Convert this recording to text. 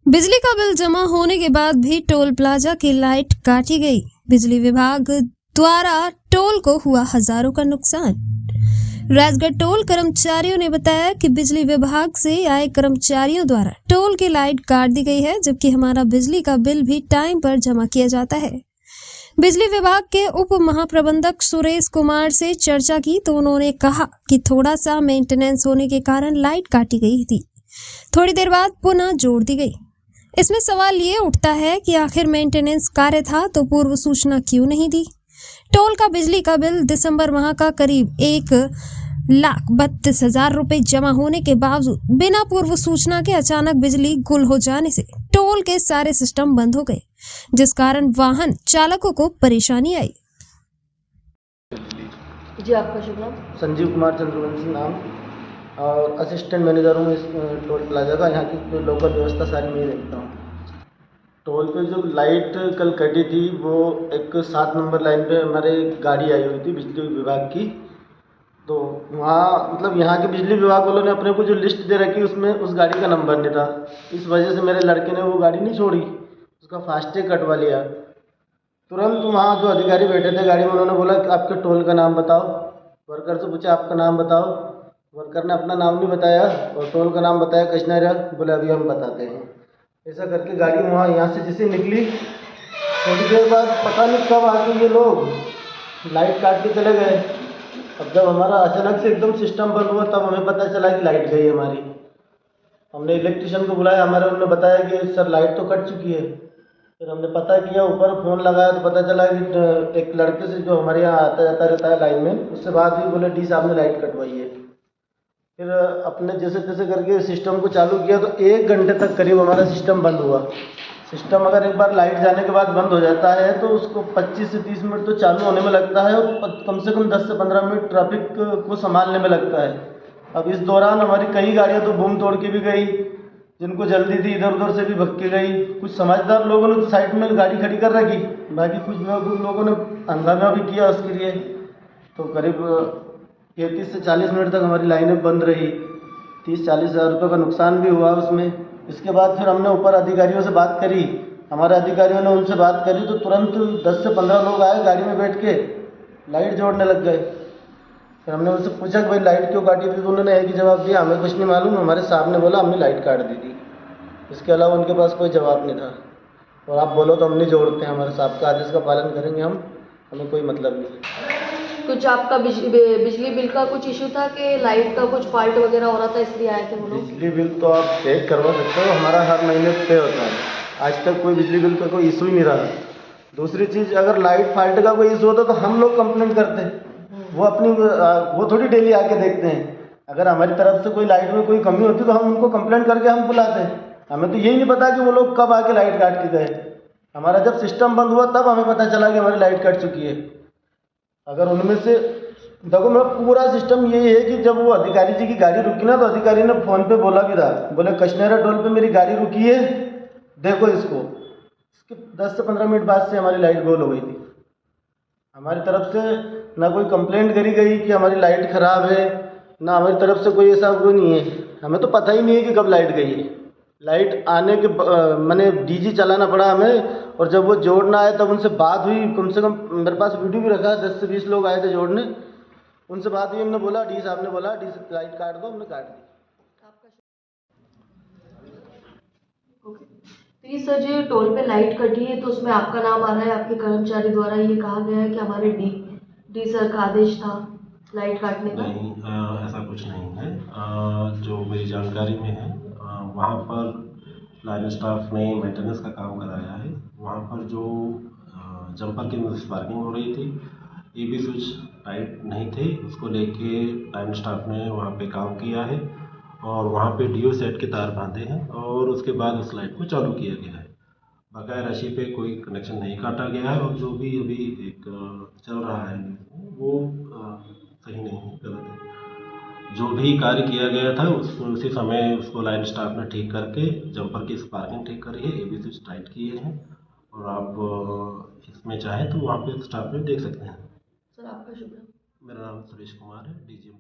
बिजली का बिल जमा होने के बाद भी टोल प्लाजा की लाइट काटी गई। बिजली विभाग द्वारा टोल को हुआ हजारों का नुकसान। राजगढ़ टोल कर्मचारियों ने बताया कि बिजली विभाग से आए कर्मचारियों द्वारा टोल की लाइट काट दी गई है, जबकि हमारा बिजली का बिल भी टाइम पर जमा किया जाता है। बिजली विभाग के उप महाप्रबंधक सुरेश कुमार से चर्चा की तो उन्होंने कहा कि थोड़ा सा मेंटेनेंस होने के कारण लाइट काटी गई थी, थोड़ी देर बाद पुनः जोड़ दी गई। इसमें सवाल ये उठता है कि आखिर मेंटेनेंस कार्य था तो पूर्व सूचना क्यों नहीं दी। टोल का बिजली का बिल दिसंबर माह का करीब 1,32,000 रुपए जमा होने के बावजूद बिना पूर्व सूचना के अचानक बिजली गुल हो जाने से टोल के सारे सिस्टम बंद हो गए, जिस कारण वाहन चालकों को परेशानी आई। जी, आपका शुभ नाम? संजीव कुमार चंद्रवंशी नाम, और असिस्टेंट मैनेजर हूँ इस टोल प्लाजा का। यहाँ की लोकल व्यवस्था सारी मैं देखता हूँ। टोल पे जो लाइट कल कटी थी वो एक 7 नंबर लाइन पे हमारे गाड़ी आई हुई थी बिजली विभाग की। तो वहाँ मतलब यहाँ के बिजली विभाग वालों ने अपने को जो लिस्ट दे रखी उसमें उस गाड़ी का नंबर नहीं था। इस वजह से मेरे लड़के ने वो गाड़ी नहीं छोड़ी, उसका फास्टैग कटवा लिया। तुरंत वहाँ जो अधिकारी बैठे थे गाड़ी में, उन्होंने बोला कि आपके टोल का नाम बताओ। वर्कर से पूछा आपका नाम बताओ, वर्कर ने अपना नाम नहीं बताया और टोल का नाम बताया कृष्णा। बोले अभी हम बताते हैं। ऐसा करके गाड़ी वहाँ यहाँ से जैसे निकली, थोड़ी देर बाद पता नहीं कब आके ये लोग लाइट काट के चले गए। अब जब हमारा अचानक से एकदम सिस्टम बंद हुआ तब हमें पता चला कि लाइट गई हमारी। हमने इलेक्ट्रिशियन को बुलाया, उन्होंने बताया कि सर लाइट तो कट चुकी है। फिर हमने पता किया, ऊपर फ़ोन लगाया तो पता चला कि एक लड़के से जो हमारे यहाँ आता जाता रहता है लाइनमैन, उससे बात हुई, बोले डी साहब ने लाइट कटवाई है। फिर अपने जैसे तैसे करके सिस्टम को चालू किया तो 1 घंटे तक करीब हमारा सिस्टम बंद हुआ। सिस्टम अगर एक बार लाइट जाने के बाद बंद हो जाता है तो उसको 25 से 30 मिनट तो चालू होने में लगता है और कम से कम 10 से 15 मिनट ट्रैफिक को संभालने में लगता है। अब इस दौरान हमारी कई गाड़ियाँ तो बूम तोड़ के भी गई, जिनको जल्दी थी इधर उधर से भी भग के गई। कुछ समझदार लोगों ने तो साइड में गाड़ी खड़ी कर रखी, बाकी कुछ लोगों ने हंगामा भी किया उसके लिए। तो करीब 33 से 40 मिनट तक हमारी लाइनें बंद रही। 30-40 हज़ार रुपये का नुकसान भी हुआ उसमें। इसके बाद फिर हमने ऊपर अधिकारियों से बात करी, हमारे अधिकारियों ने उनसे बात करी तो तुरंत 10 से 15 लोग आए, गाड़ी में बैठ के लाइट जोड़ने लग गए। फिर हमने उनसे पूछा कि भाई लाइट क्यों काटी थी, तो उन्होंने एक ही जवाब दिया, हमें कुछ नहीं मालूम, हमारे साहब ने बोला हमने लाइट काट दी थी। इसके अलावा उनके पास कोई जवाब नहीं था। और आप बोलो तो हम नहीं जोड़ते हैं, हमारे साहब का आदेश का पालन करेंगे हम, हमें कोई मतलब नहीं। कुछ आपका बिजली बिल का कुछ इशू था कि लाइट का कुछ फॉल्ट वगैरह हो रहा था इसलिए आए थे वो लोग? बिजली बिल तो आप चेक करवा सकते हो, हमारा हर महीने पे होता है। आज तक कोई बिजली बिल का कोई इशू ही नहीं रहा। दूसरी चीज़, अगर लाइट फॉल्ट का कोई इशू होता तो हम लोग कंप्लेंट करते हैं, वो थोड़ी डेली आके देखते हैं। अगर हमारी तरफ से कोई लाइट में कोई कमी होती तो हम उनको कंप्लेंट करके हम बुलाते हैं। हमें तो यही नहीं पता कि वो लोग कब आके लाइट काट के गए। हमारा जब सिस्टम बंद हुआ तब हमें पता चला कि हमारी लाइट कट चुकी है। अगर उनमें से देखो, मैं पूरा सिस्टम यही है कि जब वो अधिकारी जी की गाड़ी रुकी ना, तो अधिकारी ने फ़ोन पे बोला भी था, बोले कश्मीरा टोल पे मेरी गाड़ी रुकी है, देखो इसको। इसके 10 से 15 मिनट बाद से हमारी लाइट गोल हो गई थी। हमारी तरफ से ना कोई कंप्लेंट करी गई कि हमारी लाइट ख़राब है, ना हमारी तरफ से कोई ऐसा कोई नहीं है। हमें तो पता ही नहीं है कि कब लाइट गई है। लाइट आने के मैंने डीजी चलाना पड़ा हमें, और जब वो जोड़ना आया तब उनसे बात हुई। कम से कम मेरे पास वीडियो भी रखा है, 10 से 20 लोग आए थे जोड़ने, उनसे बात हुई। हमने बोला, डी साहब ने बोला डी से लाइट काट दो, हमने काट दी। तो ये सर जो टोल पे लाइट कटी है तो उसमें आपका नाम आ रहा है, आपके कर्मचारी द्वारा ये कहा गया है कि हमारे डी सर का आदेश था लाइट काटने का? नहीं, ऐसा कुछ नहीं है। जो मेरी जानकारी में है, वहाँ पर लाइन स्टाफ ने मेंटेनेंस का काम कराया है। वहाँ पर जो जंपर की स्पार्किंग हो रही थी, EB स्विच टाइट नहीं थे, उसको लेके लाइन स्टाफ ने वहाँ पे काम किया है और वहाँ पे DO सेट के तार बांधे हैं और उसके बाद उस लाइट को चालू किया गया है। बकाया राशि पे कोई कनेक्शन नहीं काटा गया है और जो भी अभी एक चल रहा है वो सही नहीं है, गलत है। जो भी कार्य किया गया था उसी समय उसको लाइन स्टाफ ने ठीक करके जंपर की स्पार्किंग ठीक करी है, EB स्विच टाइट किए हैं और आप इसमें चाहें तो वहाँ पे स्टाफ में देख सकते हैं। सर आपका शुभ नाम? मेरा मेरा नाम सुरेश कुमार है, डीजीएम।